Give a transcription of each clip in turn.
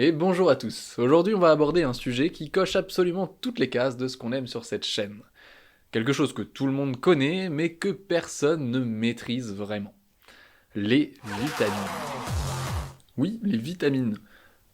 Et bonjour à tous. Aujourd'hui, on va aborder un sujet qui coche absolument toutes les cases de ce qu'on aime sur cette chaîne. Quelque chose que tout le monde connaît, mais que personne ne maîtrise vraiment. Les vitamines. Oui, les vitamines.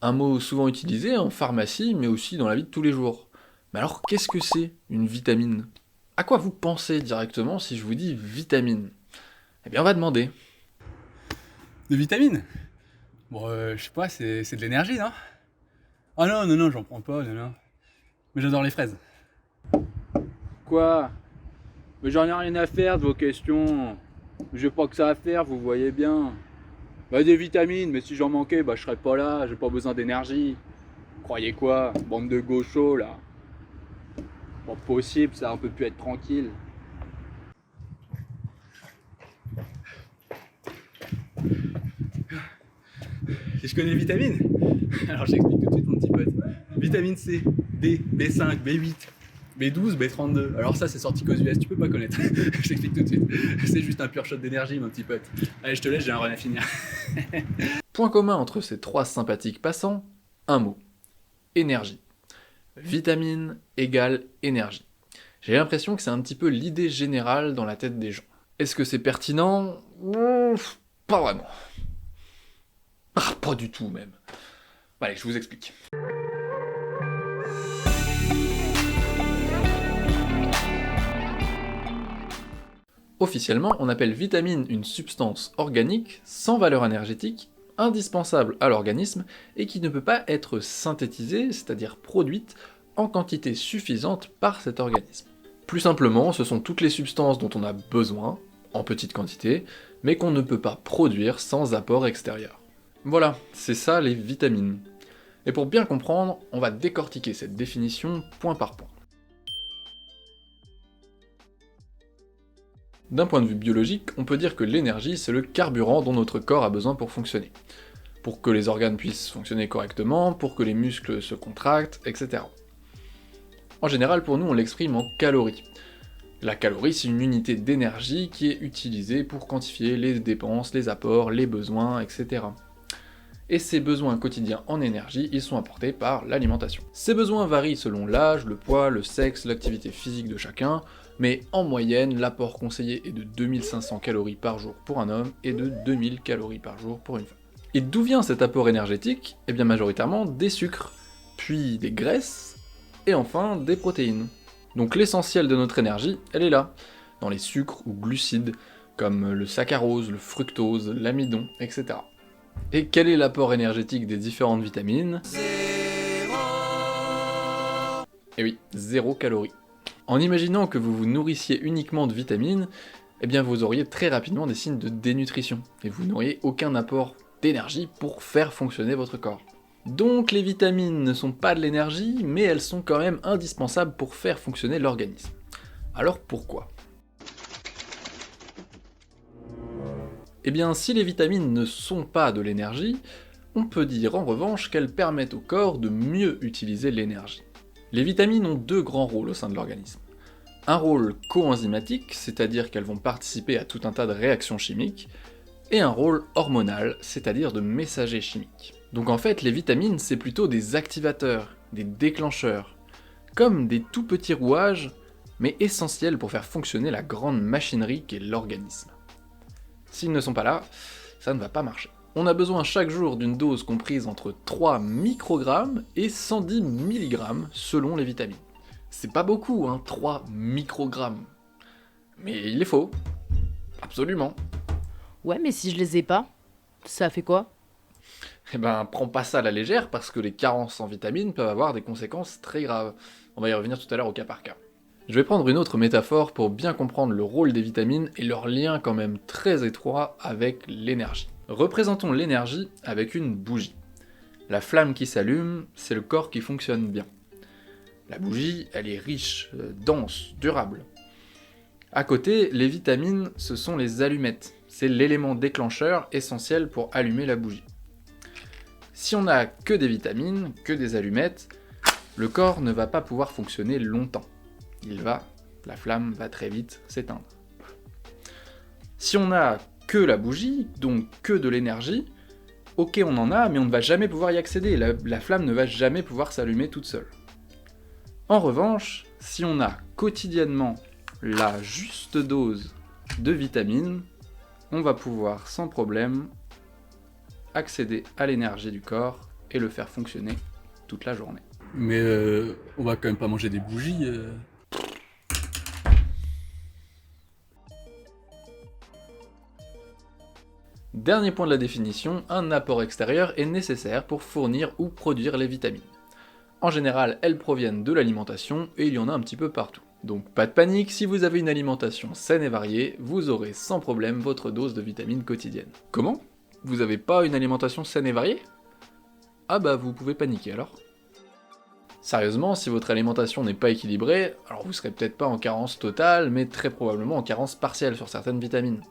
Un mot souvent utilisé en pharmacie, mais aussi dans la vie de tous les jours. Mais alors, qu'est-ce que c'est une vitamine? À quoi vous pensez directement si je vous dis vitamine? Eh bien, on va demander. De vitamines? Bon, je sais pas, c'est de l'énergie, non? Ah non, non, non, j'en prends pas, non, non. Mais j'adore les fraises. Quoi? Mais j'en ai rien à faire de vos questions. J'ai pas que ça à faire, vous voyez bien. Bah des vitamines, mais si j'en manquais, bah je serais pas là, j'ai pas besoin d'énergie. Croyez quoi? Bande de gauchos là. Pas possible, ça, on peut plus être tranquille. Si je connais les vitamines? Alors j'explique tout de suite, mon petit pote. Vitamine C, D, B5, B8, B12, B32. Alors ça, c'est sorti qu'aux US, tu peux pas connaître. Je t'explique tout de suite. C'est juste un pur shot d'énergie, mon petit pote. Allez, je te laisse, j'ai un run à finir. Point commun entre ces trois sympathiques passants, un mot. Énergie. Vitamine égale énergie. J'ai l'impression que c'est un petit peu l'idée générale dans la tête des gens. Est-ce que c'est pertinent? Pas vraiment. Ah, pas du tout même. Allez, je vous explique. Officiellement, on appelle vitamine une substance organique sans valeur énergétique, indispensable à l'organisme et qui ne peut pas être synthétisée, c'est-à-dire produite, en quantité suffisante par cet organisme. Plus simplement, ce sont toutes les substances dont on a besoin, en petite quantité, mais qu'on ne peut pas produire sans apport extérieur. Voilà, c'est ça les vitamines. Et pour bien comprendre, on va décortiquer cette définition point par point. D'un point de vue biologique, on peut dire que l'énergie, c'est le carburant dont notre corps a besoin pour fonctionner. Pour que les organes puissent fonctionner correctement, pour que les muscles se contractent, etc. En général, pour nous, on l'exprime en calories. La calorie, c'est une unité d'énergie qui est utilisée pour quantifier les dépenses, les apports, les besoins, etc. Et ces besoins quotidiens en énergie, ils sont apportés par l'alimentation. Ces besoins varient selon l'âge, le poids, le sexe, l'activité physique de chacun, mais en moyenne, l'apport conseillé est de 2500 calories par jour pour un homme et de 2000 calories par jour pour une femme. Et d'où vient cet apport énergétique? Eh bien majoritairement des sucres, puis des graisses, et enfin des protéines. Donc l'essentiel de notre énergie, elle est là, dans les sucres ou glucides, comme le saccharose, le fructose, l'amidon, etc. Et quel est l'apport énergétique des différentes vitamines? Eh oui, 0 calories. En imaginant que vous vous nourrissiez uniquement de vitamines, eh bien vous auriez très rapidement des signes de dénutrition, et vous n'auriez aucun apport d'énergie pour faire fonctionner votre corps. Donc les vitamines ne sont pas de l'énergie, mais elles sont quand même indispensables pour faire fonctionner l'organisme. Alors pourquoi? Eh bien si les vitamines ne sont pas de l'énergie, on peut dire en revanche qu'elles permettent au corps de mieux utiliser l'énergie. Les vitamines ont deux grands rôles au sein de l'organisme. Un rôle coenzymatique, c'est-à-dire qu'elles vont participer à tout un tas de réactions chimiques, et un rôle hormonal, c'est-à-dire de messagers chimiques. Donc en fait, les vitamines, c'est plutôt des activateurs, des déclencheurs, comme des tout petits rouages, mais essentiels pour faire fonctionner la grande machinerie qu'est l'organisme. S'ils ne sont pas là, ça ne va pas marcher. On a besoin chaque jour d'une dose comprise entre 3 microgrammes et 110 milligrammes selon les vitamines. C'est pas beaucoup, hein, 3 microgrammes. Mais il les faut. Absolument. Ouais, mais si je les ai pas, ça fait quoi? Eh ben, prends pas ça à la légère parce que les carences en vitamines peuvent avoir des conséquences très graves. On va y revenir tout à l'heure au cas par cas. Je vais prendre une autre métaphore pour bien comprendre le rôle des vitamines et leur lien quand même très étroit avec l'énergie. Représentons l'énergie avec une bougie. La flamme qui s'allume, c'est le corps qui fonctionne bien. La bougie, elle est riche, dense, durable. À côté, les vitamines, ce sont les allumettes. C'est l'élément déclencheur essentiel pour allumer la bougie. Si on n'a que des vitamines, que des allumettes, le corps ne va pas pouvoir fonctionner longtemps. La flamme va très vite s'éteindre. Si on n'a que la bougie, donc que de l'énergie, Ok, on en a, mais on ne va jamais pouvoir y accéder, la flamme ne va jamais pouvoir s'allumer toute seule. En revanche, si on a quotidiennement la juste dose de vitamines, on va pouvoir sans problème accéder à l'énergie du corps et le faire fonctionner toute la journée. Mais on va quand même pas manger des bougies. Dernier point de la définition, un apport extérieur est nécessaire pour fournir ou produire les vitamines. En général, elles proviennent de l'alimentation et il y en a un petit peu partout. Donc pas de panique, si vous avez une alimentation saine et variée, vous aurez sans problème votre dose de vitamines quotidienne. Comment ? Vous avez pas une alimentation saine et variée ? Ah bah vous pouvez paniquer alors. Sérieusement, si votre alimentation n'est pas équilibrée, alors vous serez peut-être pas en carence totale, mais très probablement en carence partielle sur certaines vitamines.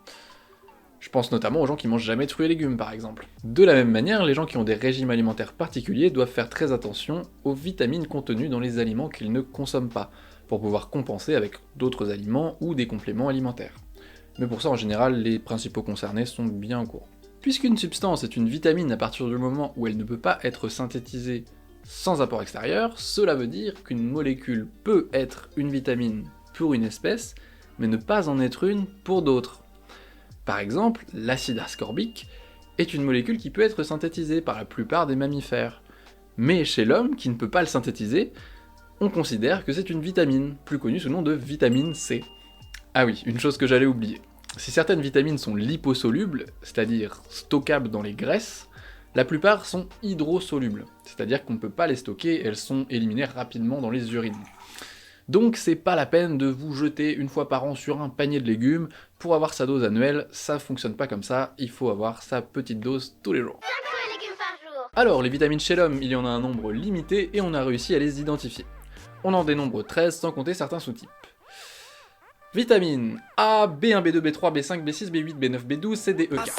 Je pense notamment aux gens qui mangent jamais de fruits et légumes par exemple. De la même manière, les gens qui ont des régimes alimentaires particuliers doivent faire très attention aux vitamines contenues dans les aliments qu'ils ne consomment pas, pour pouvoir compenser avec d'autres aliments ou des compléments alimentaires. Mais pour ça en général, les principaux concernés sont bien au courant. Puisqu'une substance est une vitamine à partir du moment où elle ne peut pas être synthétisée sans apport extérieur, cela veut dire qu'une molécule peut être une vitamine pour une espèce, mais ne pas en être une pour d'autres. Par exemple, l'acide ascorbique est une molécule qui peut être synthétisée par la plupart des mammifères. Mais chez l'homme, qui ne peut pas le synthétiser, on considère que c'est une vitamine, plus connue sous le nom de vitamine C. Ah oui, une chose que j'allais oublier. Si certaines vitamines sont liposolubles, c'est-à-dire stockables dans les graisses, la plupart sont hydrosolubles, c'est-à-dire qu'on ne peut pas les stocker, elles sont éliminées rapidement dans les urines. Donc c'est pas la peine de vous jeter une fois par an sur un panier de légumes pour avoir sa dose annuelle, ça fonctionne pas comme ça, il faut avoir sa petite dose tous les jours. Alors les vitamines chez l'homme, il y en a un nombre limité et on a réussi à les identifier. On en dénombre 13 sans compter certains sous-types. Vitamines A, B1, B2, B3, B5, B6, B8, B9, B12, C, D, E, K.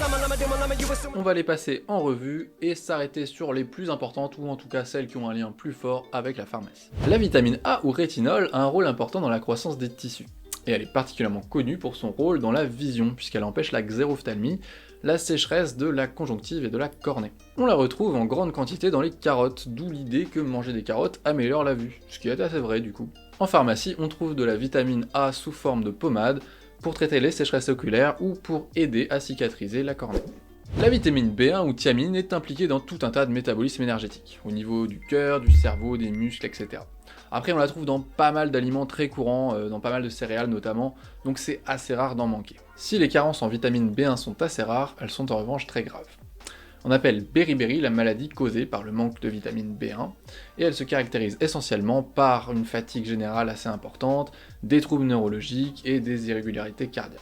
On va les passer en revue et s'arrêter sur les plus importantes, ou en tout cas celles qui ont un lien plus fort avec la pharmacie. La vitamine A ou rétinol a un rôle important dans la croissance des tissus, et elle est particulièrement connue pour son rôle dans la vision, puisqu'elle empêche la xérophtalmie, la sécheresse de la conjonctive et de la cornée. On la retrouve en grande quantité dans les carottes, d'où l'idée que manger des carottes améliore la vue, ce qui est assez vrai du coup. En pharmacie, on trouve de la vitamine A sous forme de pommade pour traiter les sécheresses oculaires ou pour aider à cicatriser la cornée. La vitamine B1 ou thiamine est impliquée dans tout un tas de métabolismes énergétiques, au niveau du cœur, du cerveau, des muscles, etc. Après on la trouve dans pas mal d'aliments très courants, dans pas mal de céréales notamment, donc c'est assez rare d'en manquer. Si les carences en vitamine B1 sont assez rares, elles sont en revanche très graves. On appelle beriberi la maladie causée par le manque de vitamine B1, et elle se caractérise essentiellement par une fatigue générale assez importante, des troubles neurologiques et des irrégularités cardiaques.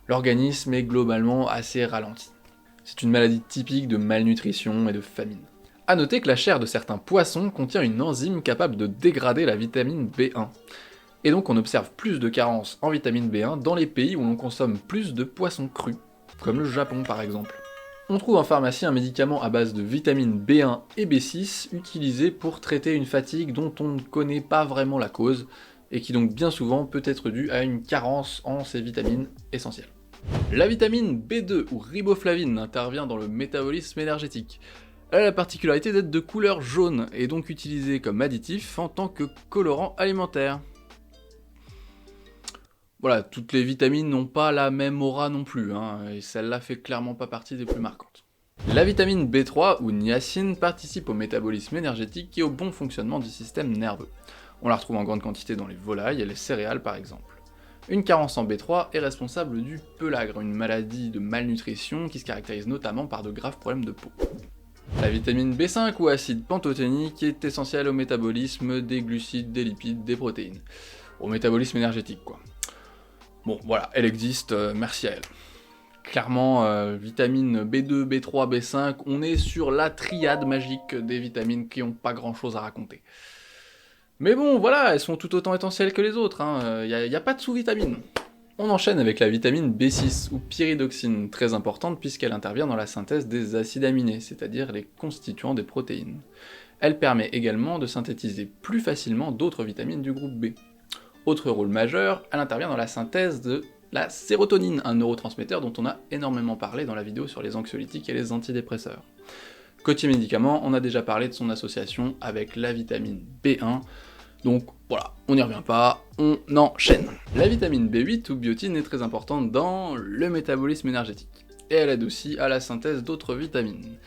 L'organisme est globalement assez ralenti. C'est une maladie typique de malnutrition et de famine. A noter que la chair de certains poissons contient une enzyme capable de dégrader la vitamine B1. Et donc on observe plus de carences en vitamine B1 dans les pays où l'on consomme plus de poissons crus, comme le Japon par exemple. On trouve en pharmacie un médicament à base de vitamine B1 et B6 utilisé pour traiter une fatigue dont on ne connaît pas vraiment la cause, et qui donc bien souvent peut être due à une carence en ces vitamines essentielles. La vitamine B2 ou riboflavine intervient dans le métabolisme énergétique. Elle a la particularité d'être de couleur jaune, et donc utilisée comme additif en tant que colorant alimentaire. Voilà, toutes les vitamines n'ont pas la même aura non plus, et celle-là fait clairement pas partie des plus marquantes. La vitamine B3 ou niacine participe au métabolisme énergétique et au bon fonctionnement du système nerveux. On la retrouve en grande quantité dans les volailles et les céréales par exemple. Une carence en B3 est responsable du peulagre, une maladie de malnutrition qui se caractérise notamment par de graves problèmes de peau. La vitamine B5 ou acide pantothénique est essentielle au métabolisme des glucides, des lipides, des protéines. Au métabolisme énergétique quoi. Bon voilà, elle existe, merci à elle. Clairement, vitamines B2, B3, B5, on est sur la triade magique des vitamines qui ont pas grand chose à raconter. Mais bon, voilà, elles sont tout autant essentielles que les autres, y a pas de sous-vitamines. On enchaîne avec la vitamine B6, ou pyridoxine, très importante puisqu'elle intervient dans la synthèse des acides aminés, c'est-à-dire les constituants des protéines. Elle permet également de synthétiser plus facilement d'autres vitamines du groupe B. Autre rôle majeur, elle intervient dans la synthèse de la sérotonine, un neurotransmetteur dont on a énormément parlé dans la vidéo sur les anxiolytiques et les antidépresseurs. Côté médicaments, on a déjà parlé de son association avec la vitamine B1, donc voilà, on n'y revient pas, on enchaîne. La vitamine B8 ou biotine est très importante dans le métabolisme énergétique, et elle aide aussi à la synthèse d'autres vitamines.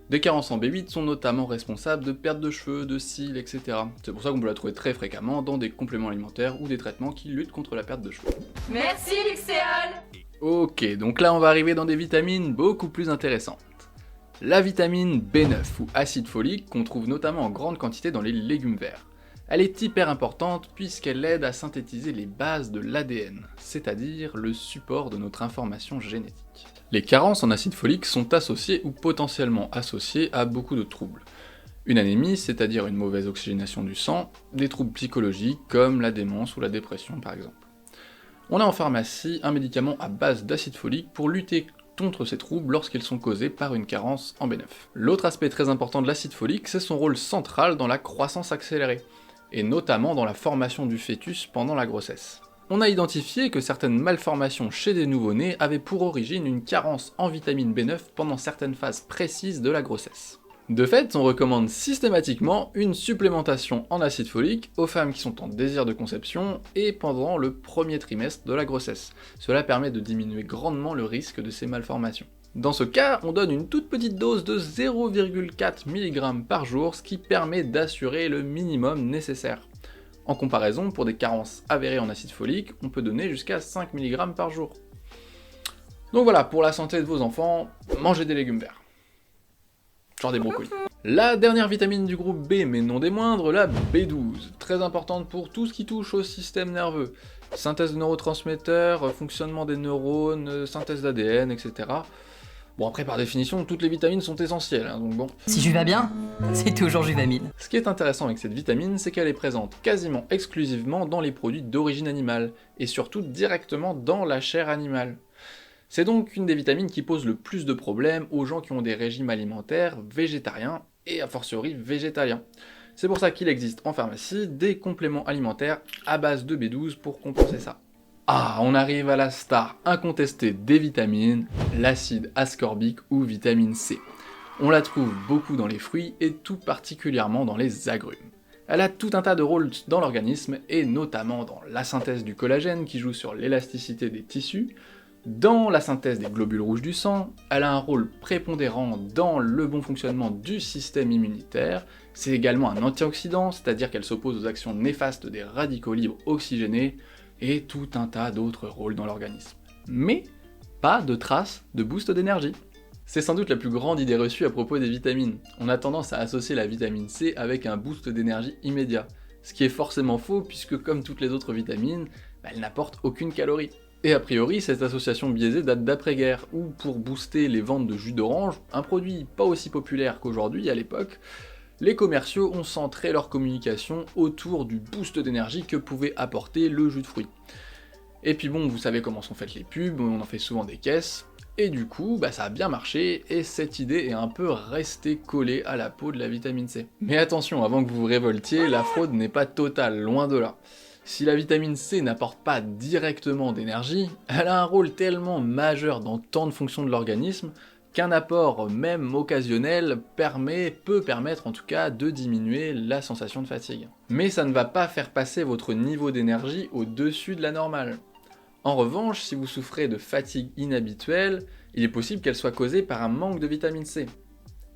Des carences en B8 sont notamment responsables de perte de cheveux, de cils, etc. C'est pour ça qu'on peut la trouver très fréquemment dans des compléments alimentaires ou des traitements qui luttent contre la perte de cheveux. Merci Luxéol. Ok, donc là on va arriver dans des vitamines beaucoup plus intéressantes. La vitamine B9 ou acide folique qu'on trouve notamment en grande quantité dans les légumes verts. Elle est hyper importante puisqu'elle aide à synthétiser les bases de l'ADN, c'est-à-dire le support de notre information génétique. Les carences en acide folique sont associées ou potentiellement associées à beaucoup de troubles. Une anémie, c'est-à-dire une mauvaise oxygénation du sang, des troubles psychologiques comme la démence ou la dépression par exemple. On a en pharmacie un médicament à base d'acide folique pour lutter contre ces troubles lorsqu'ils sont causés par une carence en B9. L'autre aspect très important de l'acide folique, c'est son rôle central dans la croissance accélérée, et notamment dans la formation du fœtus pendant la grossesse. On a identifié que certaines malformations chez des nouveau-nés avaient pour origine une carence en vitamine B9 pendant certaines phases précises de la grossesse. De fait, on recommande systématiquement une supplémentation en acide folique aux femmes qui sont en désir de conception et pendant le premier trimestre de la grossesse. Cela permet de diminuer grandement le risque de ces malformations. Dans ce cas, on donne une toute petite dose de 0,4 mg par jour, ce qui permet d'assurer le minimum nécessaire. En comparaison, pour des carences avérées en acide folique, on peut donner jusqu'à 5 mg par jour. Donc voilà, pour la santé de vos enfants, mangez des légumes verts. Genre des brocolis. La dernière vitamine du groupe B, mais non des moindres, la B12, très importante pour tout ce qui touche au système nerveux. Synthèse de neurotransmetteurs, fonctionnement des neurones, synthèse d'ADN, etc. Bon après par définition, toutes les vitamines sont essentielles, hein, donc bon. Si je vais bien, c'est toujours Juvamine. Ce qui est intéressant avec cette vitamine, c'est qu'elle est présente quasiment exclusivement dans les produits d'origine animale, et surtout directement dans la chair animale. C'est donc une des vitamines qui pose le plus de problèmes aux gens qui ont des régimes alimentaires végétariens, et a fortiori végétaliens. C'est pour ça qu'il existe en pharmacie des compléments alimentaires à base de B12 pour compenser ça. Ah, on arrive à la star incontestée des vitamines, l'acide ascorbique ou vitamine C. On la trouve beaucoup dans les fruits et tout particulièrement dans les agrumes. Elle a tout un tas de rôles dans l'organisme et notamment dans la synthèse du collagène qui joue sur l'élasticité des tissus, dans la synthèse des globules rouges du sang, elle a un rôle prépondérant dans le bon fonctionnement du système immunitaire, c'est également un antioxydant, c'est-à-dire qu'elle s'oppose aux actions néfastes des radicaux libres oxygénés, et tout un tas d'autres rôles dans l'organisme. Mais pas de traces de boost d'énergie. C'est sans doute la plus grande idée reçue à propos des vitamines. On a tendance à associer la vitamine C avec un boost d'énergie immédiat, ce qui est forcément faux puisque comme toutes les autres vitamines, elle n'apporte aucune calorie. Et a priori, cette association biaisée date d'après-guerre, où pour booster les ventes de jus d'orange, un produit pas aussi populaire qu'aujourd'hui à l'époque, les commerciaux ont centré leur communication autour du boost d'énergie que pouvait apporter le jus de fruits. Et puis bon, vous savez comment sont faites les pubs, on en fait souvent des caisses, et du coup, ça a bien marché, et cette idée est un peu restée collée à la peau de la vitamine C. Mais attention, avant que vous vous révoltiez, la fraude n'est pas totale, loin de là. Si la vitamine C n'apporte pas directement d'énergie, elle a un rôle tellement majeur dans tant de fonctions de l'organisme qu'un apport même occasionnel peut permettre en tout cas de diminuer la sensation de fatigue. Mais ça ne va pas faire passer votre niveau d'énergie au-dessus de la normale. En revanche, si vous souffrez de fatigue inhabituelle, il est possible qu'elle soit causée par un manque de vitamine C.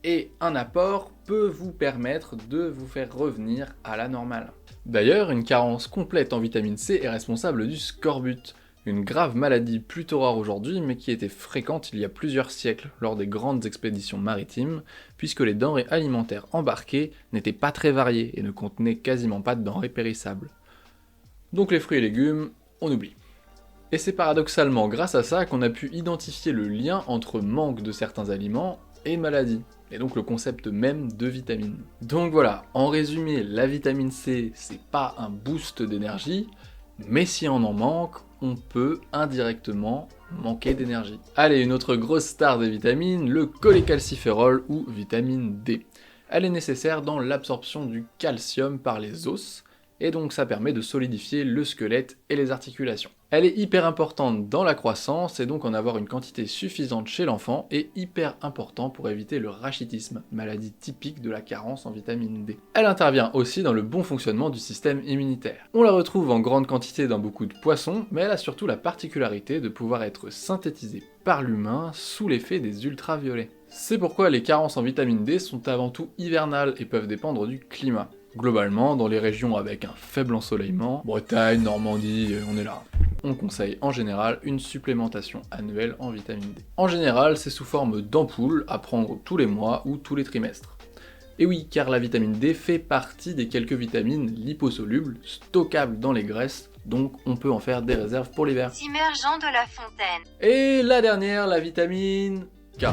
Et un apport peut vous permettre de vous faire revenir à la normale. D'ailleurs, une carence complète en vitamine C est responsable du scorbut, une grave maladie plutôt rare aujourd'hui mais qui était fréquente il y a plusieurs siècles lors des grandes expéditions maritimes, puisque les denrées alimentaires embarquées n'étaient pas très variées et ne contenaient quasiment pas de denrées périssables. Donc les fruits et légumes, on oublie. Et c'est paradoxalement grâce à ça qu'on a pu identifier le lien entre manque de certains aliments et maladie, et donc le concept même de vitamine. Donc voilà, en résumé, la vitamine C, c'est pas un boost d'énergie, mais si on en manque, on peut indirectement manquer d'énergie. Allez, une autre grosse star des vitamines, le cholécalciférol ou vitamine D. Elle est nécessaire dans l'absorption du calcium par les os, et donc ça permet de solidifier le squelette et les articulations. Elle est hyper importante dans la croissance et donc en avoir une quantité suffisante chez l'enfant est hyper important pour éviter le rachitisme, maladie typique de la carence en vitamine D. Elle intervient aussi dans le bon fonctionnement du système immunitaire. On la retrouve en grande quantité dans beaucoup de poissons, mais elle a surtout la particularité de pouvoir être synthétisée par l'humain sous l'effet des ultraviolets. C'est pourquoi les carences en vitamine D sont avant tout hivernales et peuvent dépendre du climat. Globalement, dans les régions avec un faible ensoleillement, Bretagne, Normandie, on est là. On conseille en général une supplémentation annuelle en vitamine D. En général, c'est sous forme d'ampoules à prendre tous les mois ou tous les trimestres. Et oui, car la vitamine D fait partie des quelques vitamines liposolubles, stockables dans les graisses, donc on peut en faire des réserves pour l'hiver. Timer Jean de La Fontaine. Et la dernière, la vitamine K.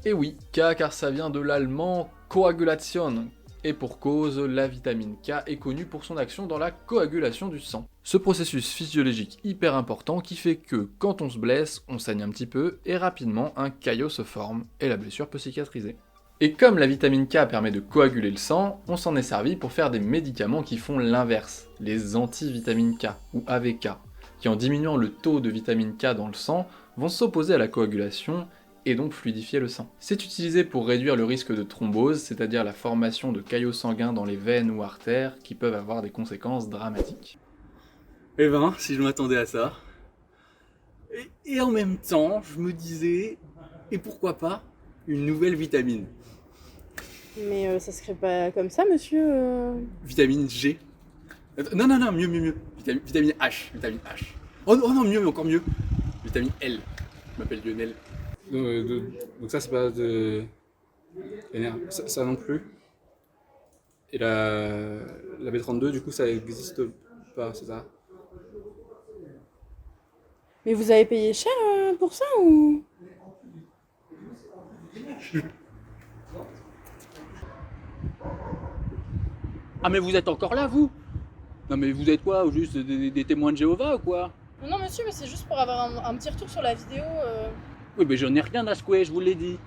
Et oui, K car ça vient de l'allemand Coagulation. Et pour cause, la vitamine K est connue pour son action dans la coagulation du sang. Ce processus physiologique hyper important qui fait que quand on se blesse, on saigne un petit peu et rapidement un caillot se forme et la blessure peut cicatriser. Et comme la vitamine K permet de coaguler le sang, on s'en est servi pour faire des médicaments qui font l'inverse, les anti-vitamine K ou AVK, qui en diminuant le taux de vitamine K dans le sang vont s'opposer à la coagulation et donc fluidifier le sang. C'est utilisé pour réduire le risque de thrombose, c'est-à-dire la formation de caillots sanguins dans les veines ou artères qui peuvent avoir des conséquences dramatiques. Eh ben, si je m'attendais à ça. Et en même temps, je me disais, et pourquoi pas, une nouvelle vitamine. Mais ça se crée pas comme ça, monsieur Vitamine G. Non, mieux. Vitamine H. Vitamine H. Oh non, mieux, encore mieux. Vitamine L. Je m'appelle Lionel. Donc ça, c'est pas de... Ça non plus. Et la B32, du coup, ça existe pas, c'est ça? Mais vous avez payé cher pour ça ou... Ah mais vous êtes encore là vous? Non mais vous êtes quoi? Juste des témoins de Jéhovah ou quoi? Non monsieur, mais c'est juste pour avoir un petit retour sur la vidéo. Oui mais j'en ai rien à secouer, je vous l'ai dit.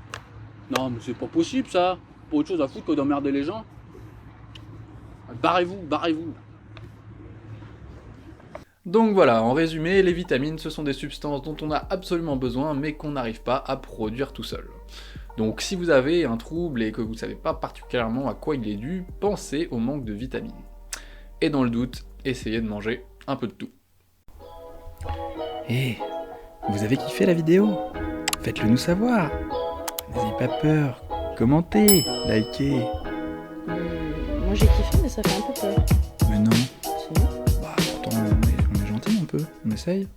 Non mais c'est pas possible ça. Pas autre chose à foutre que d'emmerder les gens. Barrez-vous. Donc voilà, en résumé, les vitamines ce sont des substances dont on a absolument besoin mais qu'on n'arrive pas à produire tout seul. Donc si vous avez un trouble et que vous ne savez pas particulièrement à quoi il est dû, pensez au manque de vitamines. Et dans le doute, essayez de manger un peu de tout. Hé, vous avez kiffé la vidéo? Faites-le nous savoir. N'ayez pas peur, commentez, likez. Moi j'ai kiffé, mais ça fait un peu peur. Mais non, Si. bah pourtant on est gentil un peu, on essaye.